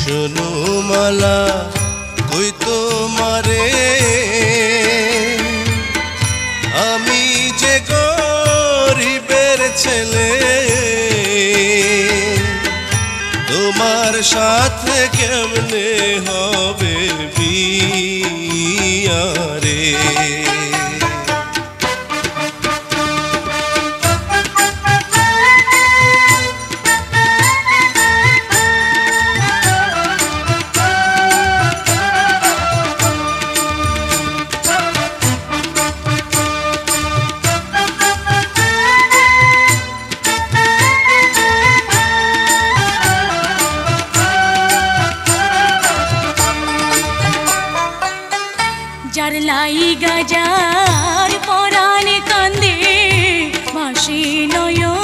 শোনো মালা কই তোমারে আমি যে গরিবের ছেলে তোমার সাথে কেমনে হবে বিয়া রে যার লাইগা যার পরাণ কান্দে ভাসি নয়ন